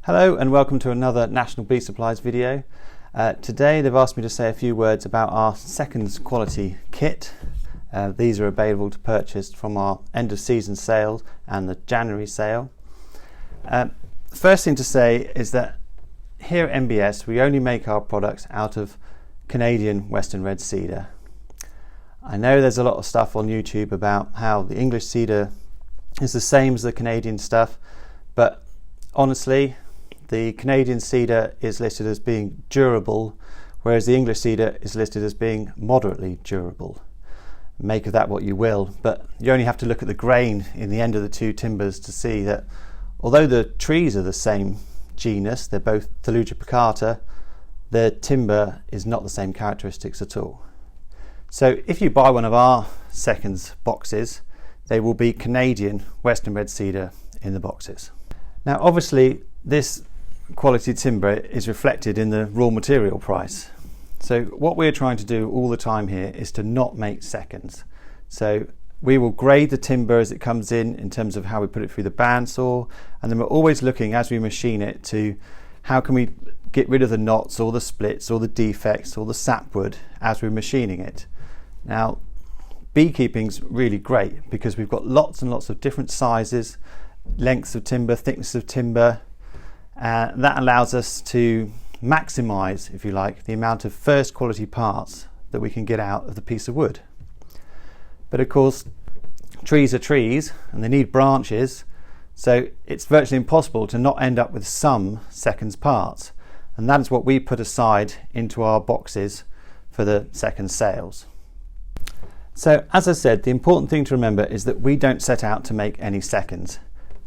Hello and welcome to another National Bee Supplies video. Today they've asked me to say a few words about our seconds quality kit. These are available to purchase from our end of season sales and the January sale. The first thing to say is that here at NBS we only make our products out of Canadian Western Red Cedar. I know there's a lot of stuff on YouTube about how the English cedar is the same as the Canadian stuff, but honestly the Canadian cedar is listed as being durable, whereas the English cedar is listed as being moderately durable. Make of that what you will, but you only have to look at the grain in the end of the two timbers to see that although the trees are the same genus, they're both Thelludia plicata, the timber is not the same characteristics at all. So if you buy one of our seconds boxes, they will be Canadian Western Red Cedar in the boxes. Now obviously this quality timber is reflected in the raw material price. So what we're trying to do all the time here is to not make seconds. So we will grade the timber as it comes in terms of how we put it through the bandsaw, and then we're always looking as we machine it to how can we get rid of the knots or the splits or the defects or the sapwood as we're machining it. Now beekeeping's really great because we've got lots and lots of different sizes, lengths of timber, thickness of timber. That allows us to maximize, if you like, the amount of first quality parts that we can get out of the piece of wood. But of course, trees are trees and they need branches, so it's virtually impossible to not end up with some seconds parts, and that is what we put aside into our boxes for the second sales. So as I said, the important thing to remember is that we don't set out to make any seconds.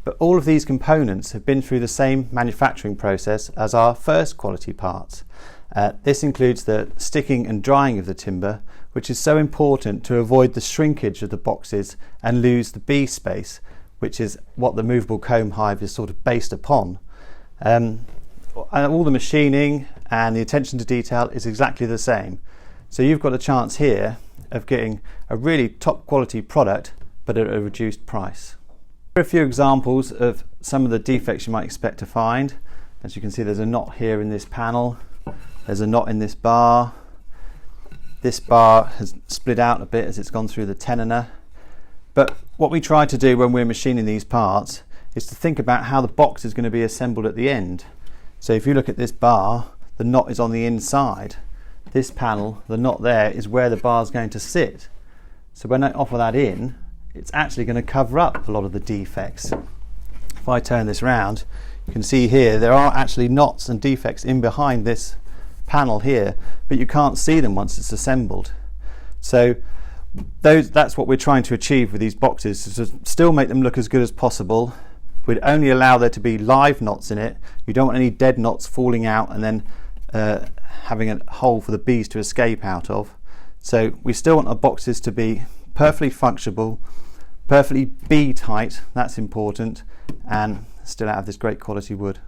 But all of these components have been through the same manufacturing process as our first quality parts. This includes the sticking and drying of the timber, which is so important to avoid the shrinkage of the boxes and lose the bee space, which is what the movable comb hive is sort of based upon. And all the machining and the attention to detail is exactly the same. So you've got a chance here of getting a really top quality product, but at a reduced price. Here are a few examples of some of the defects you might expect to find. As you can see, there's a knot here in this panel, there's a knot in this bar. This bar has split out a bit as it's gone through the tensioner. But what we try to do when we're machining these parts is to think about how the box is going to be assembled at the end. So if you look at this bar, the knot is on the inside. This panel, the knot there, is where the bar is going to sit. So when I offer that in, it's actually going to cover up a lot of the defects. If I turn this round, you can see here there are actually knots and defects in behind this panel here, but you can't see them once it's assembled. So that's what we're trying to achieve with these boxes, is to still make them look as good as possible. We'd only allow there to be live knots in it. You don't want any dead knots falling out and then having a hole for the bees to escape out of. So we still want our boxes to be perfectly functional, perfectly bee tight, that's important, and still out of this great quality wood.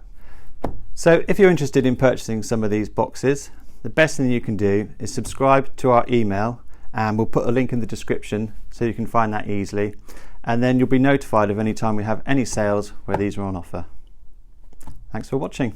So if you're interested in purchasing some of these boxes, the best thing you can do is subscribe to our email, and we'll put a link in the description so you can find that easily, and then you'll be notified of any time we have any sales where these are on offer. Thanks for watching.